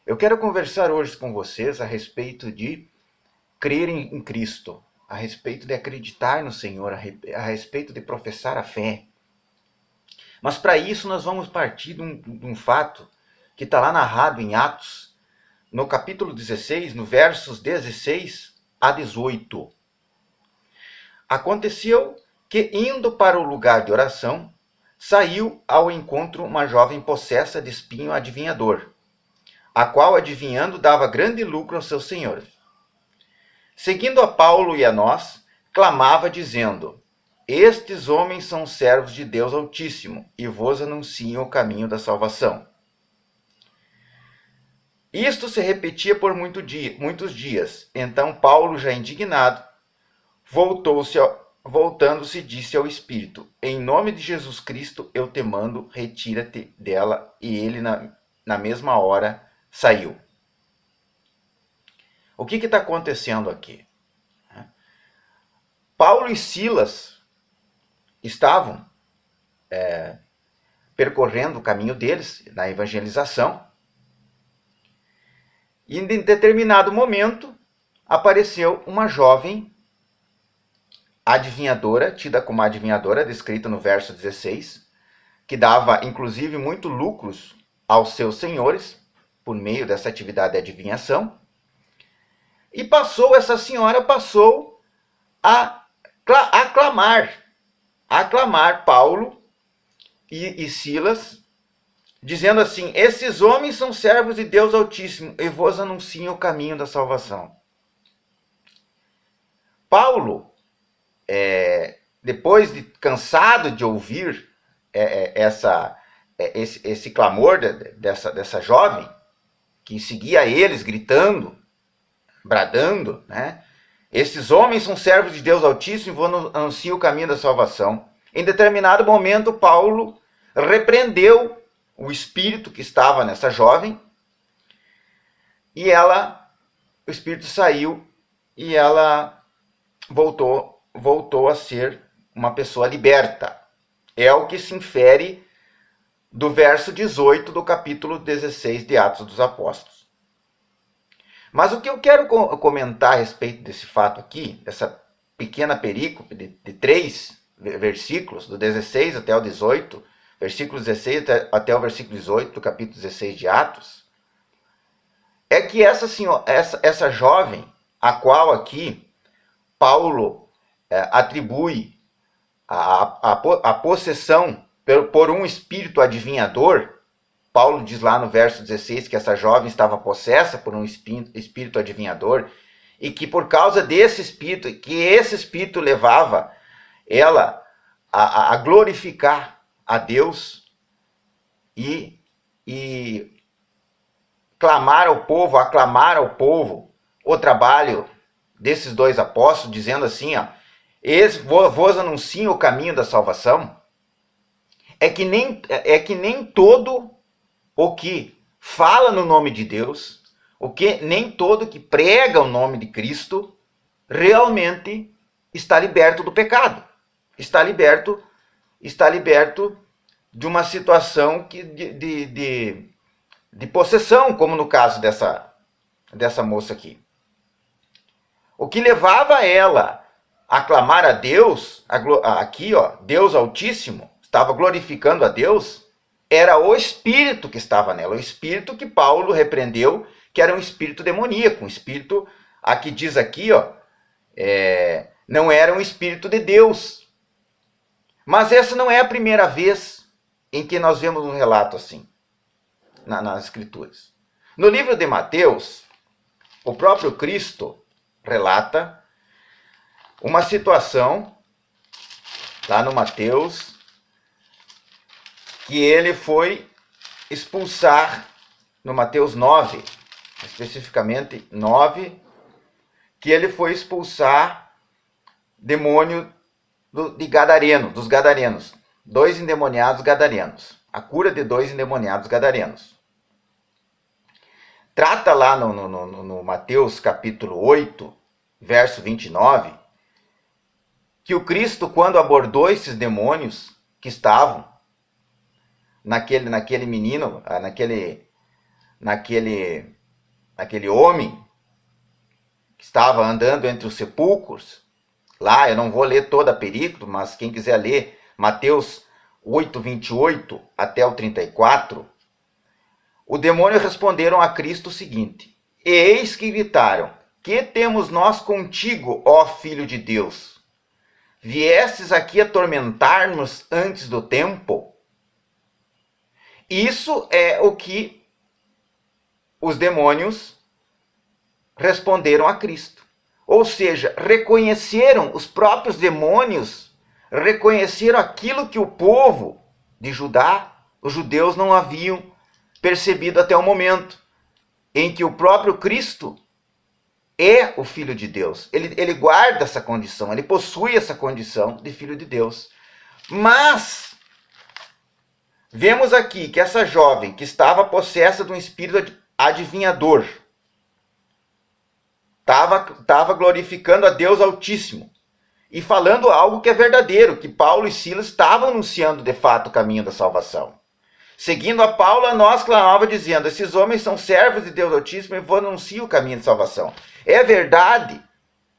Eu quero conversar hoje com vocês a respeito de crer em Cristo, a respeito de acreditar no Senhor, a respeito de professar a fé. Mas para isso nós vamos partir de um fato que está lá narrado em Atos, no capítulo 16, no versos 16 a 18. Aconteceu que, indo para o lugar de oração, saiu ao encontro uma jovem possessa de espinho adivinhador, a qual, adivinhando, dava grande lucro aos seus senhores. Seguindo a Paulo e a nós, clamava, dizendo: Estes homens são servos de Deus Altíssimo, e vos anunciam o caminho da salvação. Isto se repetia por muitos dias. Então Paulo, já indignado, voltando-se, disse ao Espírito: Em nome de Jesus Cristo eu te mando, retira-te dela. E ele, na mesma hora, saiu. O que está acontecendo aqui? Paulo e Silas estavam percorrendo o caminho deles na evangelização, e em determinado momento apareceu uma jovem adivinhadora, tida como adivinhadora, descrita no verso 16, que dava inclusive muito lucros aos seus senhores por meio dessa atividade de adivinhação. E essa senhora passou a aclamar Paulo e Silas, dizendo assim: Esses homens são servos de Deus Altíssimo e vos anunciam o caminho da salvação. Paulo, depois de cansado de ouvir esse clamor dessa jovem, que seguia eles gritando, bradando, né? Esses homens são servos de Deus Altíssimo e vos anunciam o caminho da salvação. Em determinado momento, Paulo repreendeu o espírito que estava nessa jovem, e o espírito saiu e ela voltou a ser uma pessoa liberta. É o que se infere do verso 18 do capítulo 16 de Atos dos Apóstolos. Mas o que eu quero comentar a respeito desse fato aqui, dessa pequena perícope de 3 versículos, do 16 até o 18, versículo 16 até o versículo 18 do capítulo 16 de Atos, é que essa jovem, a qual aqui Paulo atribui a possessão por um espírito adivinhador. Paulo diz lá no verso 16 que essa jovem estava possessa por um espírito adivinhador, e que por causa desse espírito, que esse espírito levava ela a glorificar a Deus e aclamar ao povo o trabalho desses dois apóstolos, dizendo assim, vos anunciam o caminho da salvação. É que nem todo o que fala no nome de Deus, nem todo que prega o nome de Cristo, realmente está liberto do pecado. Está liberto de uma situação de possessão, como no caso dessa moça aqui. O que levava ela a clamar a Deus, Deus Altíssimo, estava glorificando a Deus, era o espírito que estava nela, o espírito que Paulo repreendeu, que era um espírito demoníaco, um espírito, aqui diz aqui, não era um espírito de Deus. Mas essa não é a primeira vez em que nós vemos um relato assim, nas Escrituras. No livro de Mateus, o próprio Cristo relata uma situação, lá no Mateus, que ele foi expulsar, no Mateus 9, especificamente 9, que ele foi expulsar demônio dos gadarenos, 2 endemoniados gadarenos, a cura de 2 endemoniados gadarenos. Trata lá no Mateus capítulo 8, verso 29, que o Cristo, quando abordou esses demônios que estavam naquele menino, naquele aquele homem que estava andando entre os sepulcros, lá, eu não vou ler toda a perícope, mas quem quiser ler, Mateus 8, 28 até o 34, o demônio responderam a Cristo o seguinte: eis que gritaram, que temos nós contigo, ó Filho de Deus? Viestes aqui atormentar-nos antes do tempo? Isso é o que os demônios responderam a Cristo. Ou seja, reconheceram, os próprios demônios reconheceram aquilo que o povo de Judá, os judeus, não haviam percebido até o momento em que o próprio Cristo é o Filho de Deus. Ele guarda essa condição, ele possui essa condição de Filho de Deus. Mas vemos aqui que essa jovem que estava possessa de um espírito adivinhador, estava glorificando a Deus Altíssimo e falando algo que é verdadeiro, que Paulo e Silas estavam anunciando de fato o caminho da salvação. Seguindo a Paulo, a nós clamava dizendo: esses homens são servos de Deus Altíssimo e anunciam o caminho de salvação. É verdade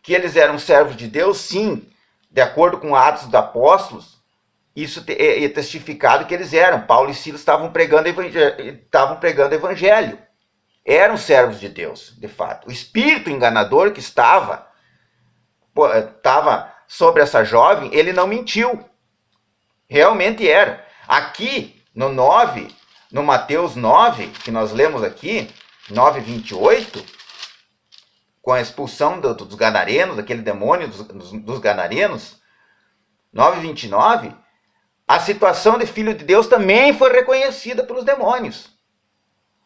que eles eram servos de Deus? Sim, de acordo com Atos dos Apóstolos, isso é testificado que eles eram. Paulo e Silas estavam pregando evangelho. Eram servos de Deus, de fato. O espírito enganador que estava sobre essa jovem, ele não mentiu. Realmente era. Aqui, no Mateus 9, que nós lemos aqui, 9, 28, com a expulsão dos gadarenos, daquele demônio dos gadarenos, 9, 29, a situação de filho de Deus também foi reconhecida pelos demônios.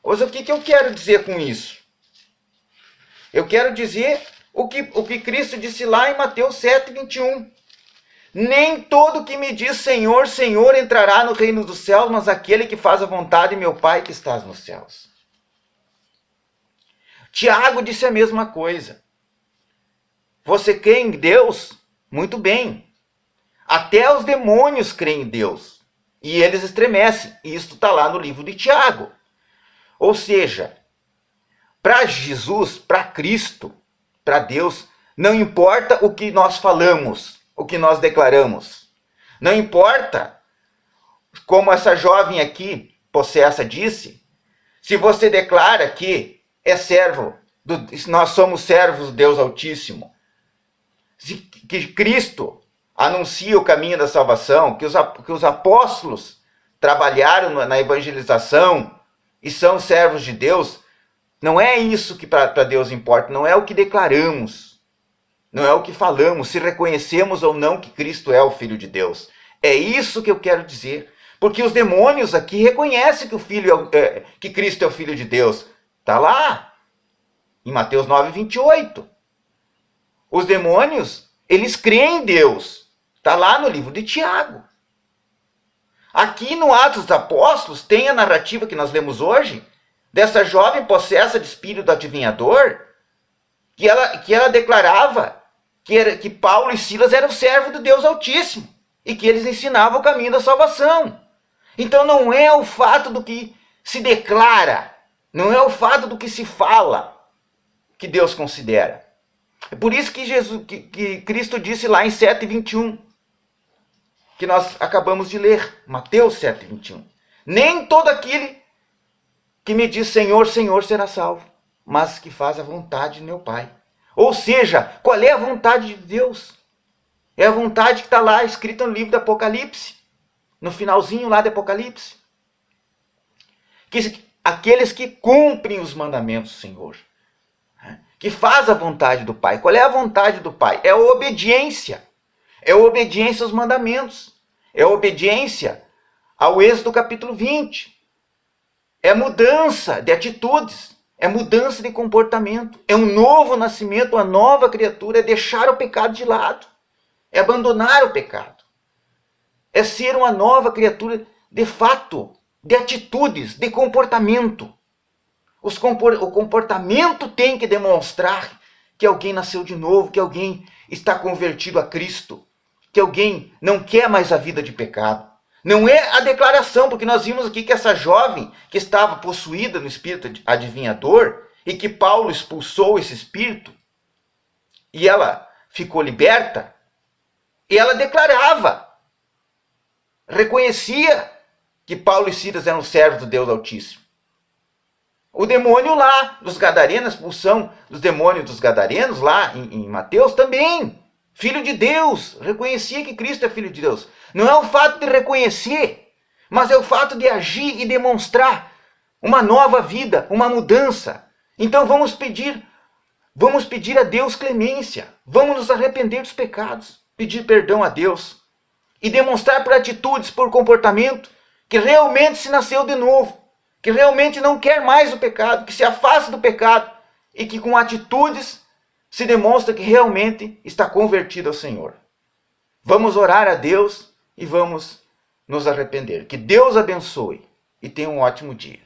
Mas o que eu quero dizer com isso? Eu quero dizer o que Cristo disse lá em Mateus 7, 21. Nem todo que me diz Senhor, Senhor entrará no reino dos céus, mas aquele que faz a vontade de meu Pai que estás nos céus. Tiago disse a mesma coisa. Você crê em Deus? Muito bem. Até os demônios creem em Deus. E eles estremecem. E isso está lá no livro de Tiago. Ou seja, para Jesus, para Cristo, para Deus, não importa o que nós falamos, o que nós declaramos. Não importa, como essa jovem aqui, possessa, disse, se você declara que é servo, nós somos servos do Deus Altíssimo, que Cristo anuncia o caminho da salvação, que os apóstolos trabalharam na evangelização e são servos de Deus, não é isso que para Deus importa, não é o que declaramos, não é o que falamos, se reconhecemos ou não que Cristo é o Filho de Deus. É isso que eu quero dizer, porque os demônios aqui reconhecem que Cristo é o Filho de Deus. Está lá, em Mateus 9, 28. Os demônios, eles creem em Deus. Está lá no livro de Tiago. Aqui no Atos dos Apóstolos tem a narrativa que nós lemos hoje, dessa jovem possessa de espírito adivinhador, que ela declarava que Paulo e Silas eram servos do Deus Altíssimo e que eles ensinavam o caminho da salvação. Então não é o fato do que se declara, não é o fato do que se fala que Deus considera. É por isso que Cristo disse lá em 7:21, que nós acabamos de ler, Mateus 7:21. Nem todo aquele que me diz Senhor, Senhor será salvo, mas que faz a vontade de meu Pai. Ou seja, qual é a vontade de Deus? É a vontade que está lá escrita no livro do Apocalipse, no finalzinho lá do Apocalipse. Aqueles que cumprem os mandamentos do Senhor, que faz a vontade do Pai. Qual é a vontade do Pai? É a obediência. É a obediência aos mandamentos. É a obediência ao Êxodo capítulo 20. É mudança de atitudes. É mudança de comportamento. É um novo nascimento, uma nova criatura. É deixar o pecado de lado. É abandonar o pecado. É ser uma nova criatura de fato, de atitudes, de comportamento. O comportamento tem que demonstrar que alguém nasceu de novo, que alguém está convertido a Cristo, que alguém não quer mais a vida de pecado. Não é a declaração, porque nós vimos aqui que essa jovem que estava possuída no espírito adivinhador, e que Paulo expulsou esse espírito, e ela ficou liberta, e ela declarava, reconhecia que Paulo e Silas eram servos do Deus Altíssimo. O demônio lá dos Gadarenos, a expulsão dos demônios dos Gadarenos lá em Mateus também. Filho de Deus, reconhecia que Cristo é Filho de Deus. Não é o fato de reconhecer, mas é o fato de agir e demonstrar uma nova vida, uma mudança. Então vamos pedir a Deus clemência, vamos nos arrepender dos pecados, pedir perdão a Deus e demonstrar por atitudes, por comportamento, que realmente se nasceu de novo, que realmente não quer mais o pecado, que se afasta do pecado e que com atitudes se demonstra que realmente está convertido ao Senhor. Vamos orar a Deus e vamos nos arrepender. Que Deus abençoe e tenha um ótimo dia.